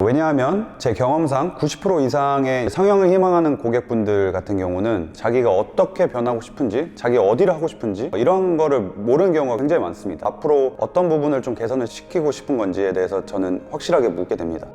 왜냐하면 제 경험상 90% 이상의 성형을 희망하는 고객분들 같은 경우는 자기가 어떻게 변하고 싶은지, 자기 어디를 하고 싶은지 이런 거를 모르는 경우가 굉장히 많습니다. 앞으로 어떤 부분을 좀 개선을 시키고 싶은 건지에 대해서 저는 확실하게 묻게 됩니다.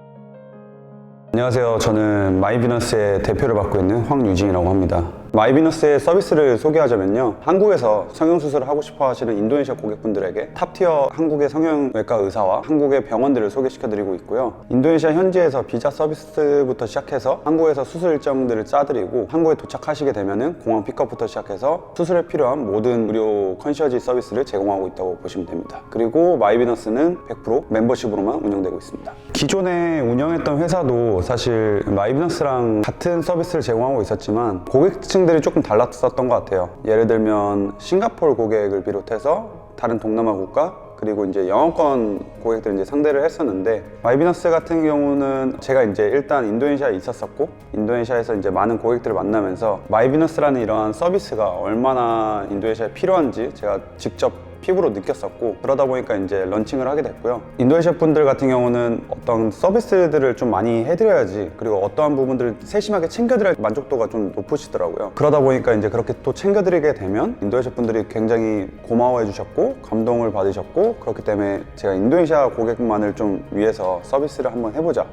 안녕하세요. 저는 마이비너스의 대표를 맡고 있는 황유진이라고 합니다. 마이비너스의 서비스를 소개하자면요, 한국에서 성형수술을 하고 싶어 하시는 인도네시아 고객분들에게 탑티어 한국의 성형외과 의사와 한국의 병원들을 소개시켜드리고 있고요. 인도네시아 현지에서 비자 서비스부터 시작해서 한국에서 수술 일정들을 짜드리고, 한국에 도착하시게 되면은 공항 픽업부터 시작해서 수술에 필요한 모든 의료 컨시어지 서비스를 제공하고 있다고 보시면 됩니다. 그리고 마이비너스는 100% 멤버십으로만 운영되고 있습니다. 기존에 운영했던 회사도 사실 마이비너스랑 같은 서비스를 제공하고 있었지만 고객층들이 조금 달랐었던 것 같아요. 예를 들면 싱가포르 고객을 비롯해서 다른 동남아 국가, 그리고 이제 영어권 고객들 이제 상대를 했었는데, 마이비너스 같은 경우는 제가 이제 일단 인도네시아에 있었었고, 인도네시아에서 이제 많은 고객들을 만나면서 마이비너스라는 이러한 서비스가 얼마나 인도네시아에 필요한지 제가 직접 피부로 느꼈었고, 그러다 보니까 이제 런칭을 하게 됐고요. 인도네시아 분들 같은 경우는 어떤 서비스들을 좀 많이 해드려야지, 그리고 어떠한 부분들을 세심하게 챙겨드려야 만족도가 좀 높으시더라고요. 그러다 보니까 이제 그렇게 또 챙겨드리게 되면 인도네시아 분들이 굉장히 고마워해 주셨고 감동을 받으셨고, 그렇기 때문에 제가 인도네시아 고객만을 좀 위해서 서비스를 한번 해보자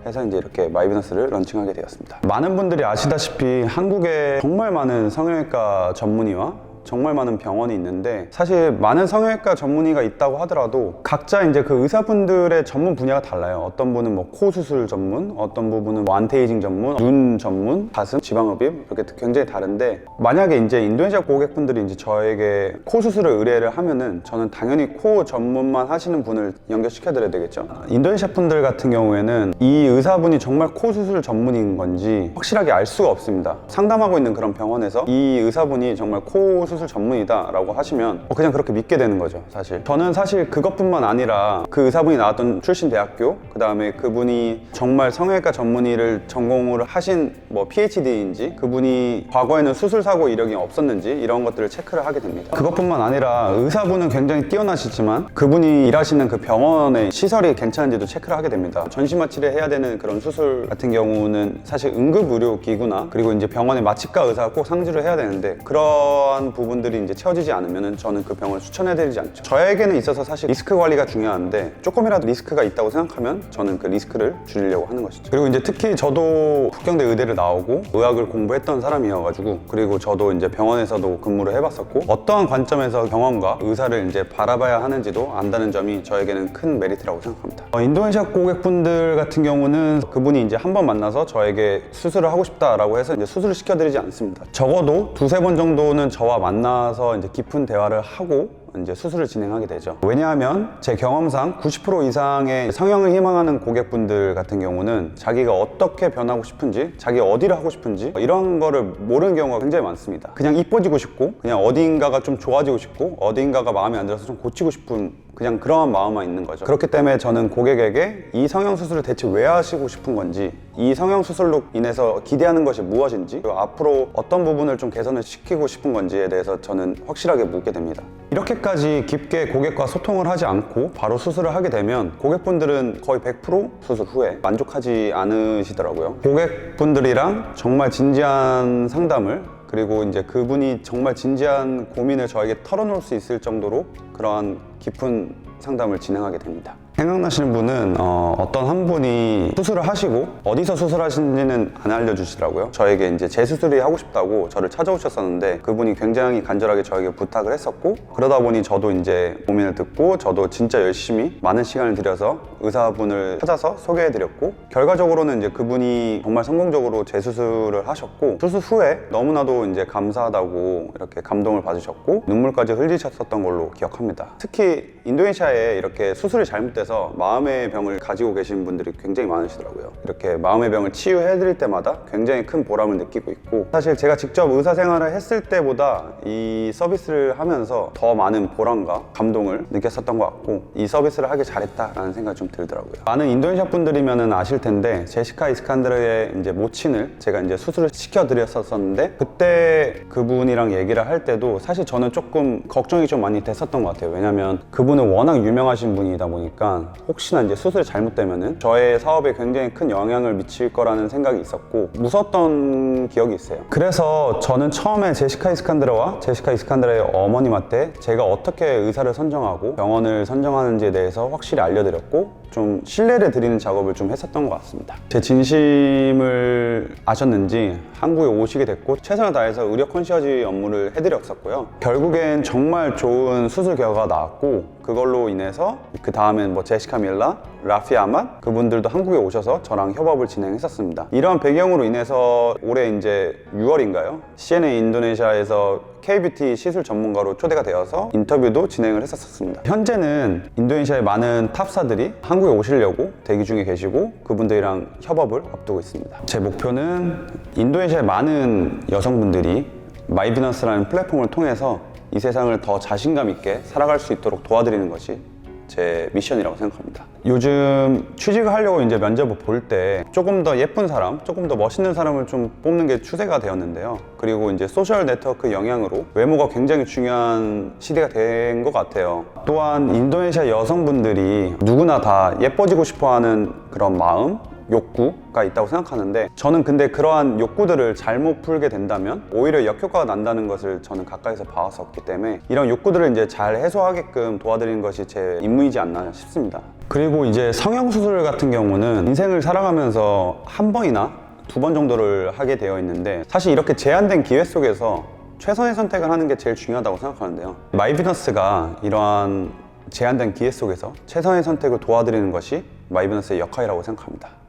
해서 이제 이렇게 마이비너스를 런칭하게 되었습니다. 많은 분들이 아시다시피 한국에 정말 많은 성형외과 전문의와 정말 많은 병원이 있는데, 사실 많은 성형외과 전문의가 있다고 하더라도 각자 이제 그 의사분들의 전문 분야가 달라요. 어떤 분은 뭐 코 수술 전문, 어떤 부분은 뭐 안티에이징 전문, 눈 전문, 가슴, 지방흡입, 이렇게 굉장히 다른데, 만약에 이제 인도네시아 고객분들이 이제 저에게 코 수술을 의뢰를 하면은 저는 당연히 코 전문만 하시는 분을 연결시켜 드려야 되겠죠. 인도네시아 분들 같은 경우에는 이 의사분이 정말 코 수술 전문인 건지 확실하게 알 수가 없습니다. 상담하고 있는 그런 병원에서 이 의사분이 정말 코 수술 전문이다 라고 하시면 그냥 그렇게 믿게 되는 거죠. 사실 저는 사실 그것뿐만 아니라 그 의사분이 나왔던 출신 대학교, 그 다음에 그분이 정말 성형외과 전문의를 전공을 하신 뭐 PhD인지, 그분이 과거에는 수술 사고 이력이 없었는지 이런 것들을 체크를 하게 됩니다. 그것뿐만 아니라 의사분은 굉장히 뛰어나시지만 그분이 일하시는 그 병원의 시설이 괜찮은지도 체크를 하게 됩니다. 전신마취를 해야 되는 그런 수술 같은 경우는 사실 응급의료기구나, 그리고 이제 병원의 마취과 의사가 꼭 상주를 해야 되는데, 그러한 부분들이 이제 채워지지 않으면 저는 그 병원을 추천해드리지 않죠. 저에게는 있어서 사실 리스크 관리가 중요한데, 조금이라도 리스크가 있다고 생각하면 저는 그 리스크를 줄이려고 하는 것이죠. 그리고 이제 특히 저도 북경대 의대를 나오고 의학을 공부했던 사람이어가지고, 그리고 저도 이제 병원에서도 근무를 해봤었고, 어떠한 관점에서 병원과 의사를 이제 바라봐야 하는지도 안다는 점이 저에게는 큰 메리트라고 생각합니다. 인도네시아 고객분들 같은 경우는 그분이 이제 한 번 만나서 저에게 수술을 하고 싶다라고 해서 이제 수술을 시켜드리지 않습니다. 적어도 두세 번 정도는 저와 만나서 이제 깊은 대화를 하고 이제 수술을 진행하게 되죠. 왜냐하면 제 경험상 90% 이상의 성형을 희망하는 고객분들 같은 경우는 자기가 어떻게 변하고 싶은지, 자기 어디를 하고 싶은지 이런 거를 모르는 경우가 굉장히 많습니다. 그냥 이뻐지고 싶고, 그냥 어딘가가 좀 좋아지고 싶고, 어딘가가 마음에 안 들어서 좀 고치고 싶은 그냥 그런 마음만 있는 거죠. 그렇기 때문에 저는 고객에게 이 성형수술을 대체 왜 하시고 싶은 건지, 이 성형수술로 인해서 기대하는 것이 무엇인지, 그리고 앞으로 어떤 부분을 좀 개선을 시키고 싶은 건지에 대해서 저는 확실하게 묻게 됩니다. 이렇게까지 깊게 고객과 소통을 하지 않고 바로 수술을 하게 되면 고객분들은 거의 100% 수술 후에 만족하지 않으시더라고요. 고객분들이랑 정말 진지한 상담을, 그리고 이제 그분이 정말 진지한 고민을 저에게 털어놓을 수 있을 정도로 그러한 깊은 상담을 진행하게 됩니다. 생각나시는 분은 어떤 한 분이 수술을 하시고 어디서 수술하신지는 안 알려주시더라고요. 저에게 이제 재수술이 하고 싶다고 저를 찾아오셨었는데, 그분이 굉장히 간절하게 저에게 부탁을 했었고, 그러다 보니 저도 이제 고민을 듣고 저도 진짜 열심히 많은 시간을 들여서 의사분을 찾아서 소개해드렸고, 결과적으로는 이제 그분이 정말 성공적으로 재수술을 하셨고, 수술 후에 너무나도 이제 감사하다고 이렇게 감동을 받으셨고 눈물까지 흘리셨었던 걸로 기억합니다. 특히 인도네시아에 이렇게 수술이 잘못돼서 마음의 병을 가지고 계신 분들이 굉장히 많으시더라고요. 이렇게 마음의 병을 치유해드릴 때마다 굉장히 큰 보람을 느끼고 있고, 사실 제가 직접 의사 생활을 했을 때보다 이 서비스를 하면서 더 많은 보람과 감동을 느꼈었던 것 같고, 이 서비스를 하길 잘했다라는 생각이 좀 들더라고요. 많은 인도네시아 분들이면 아실 텐데, 제시카 이스칸드르의 이제 모친을 제가 이제 수술을 시켜드렸었는데, 그때 그분이랑 얘기를 할 때도 사실 저는 조금 걱정이 좀 많이 됐었던 것 같아요. 왜냐면 그분 그분은 워낙 유명하신 분이다 보니까 혹시나 이제 수술이 잘못되면은 저의 사업에 굉장히 큰 영향을 미칠 거라는 생각이 있었고 무서웠던 기억이 있어요. 그래서 저는 처음에 제시카 이스칸드라와 제시카 이스칸드라의 어머님한테 제가 어떻게 의사를 선정하고 병원을 선정하는지에 대해서 확실히 알려드렸고 좀 신뢰를 드리는 작업을 좀 했었던 것 같습니다. 제 진심을 아셨는지 한국에 오시게 됐고 최선을 다해서 의료 컨시어지 업무를 해드렸었고요. 결국엔 정말 좋은 수술 결과가 나왔고 그걸로 인해서 그 다음엔 뭐 제시카 밀라, 라피 아맛 그분들도 한국에 오셔서 저랑 협업을 진행했었습니다. 이런 배경으로 인해서 올해 이제 6월인가요? CNN 인도네시아에서 K-뷰티 시술 전문가로 초대가 되어서 인터뷰도 진행을 했었습니다. 현재는 인도네시아의 많은 탑사들이 한국에 오시려고 대기 중에 계시고 그분들이랑 협업을 앞두고 있습니다. 제 목표는 인도네시아의 많은 여성분들이 마이비너스라는 플랫폼을 통해서 이 세상을 더 자신감 있게 살아갈 수 있도록 도와드리는 것이 제 미션이라고 생각합니다. 요즘 취직을 하려고 이제 면접을 볼 때 조금 더 예쁜 사람, 조금 더 멋있는 사람을 좀 뽑는 게 추세가 되었는데요. 그리고 이제 소셜 네트워크 영향으로 외모가 굉장히 중요한 시대가 된 것 같아요. 또한 인도네시아 여성분들이 누구나 다 예뻐지고 싶어 하는 그런 마음, 욕구가 있다고 생각하는데 저는 근데 그러한 욕구들을 잘못 풀게 된다면 오히려 역효과가 난다는 것을 저는 가까이서 봐왔었기 때문에 이런 욕구들을 이제 잘 해소하게끔 도와드리는 것이 제 임무이지 않나 싶습니다. 그리고 이제 성형수술 같은 경우는 인생을 살아가면서 한 번이나 두 번 정도를 하게 되어 있는데 사실 이렇게 제한된 기회 속에서 최선의 선택을 하는 게 제일 중요하다고 생각하는데요. 마이비너스가 이러한 제한된 기회 속에서 최선의 선택을 도와드리는 것이 마이비너스의 역할이라고 생각합니다.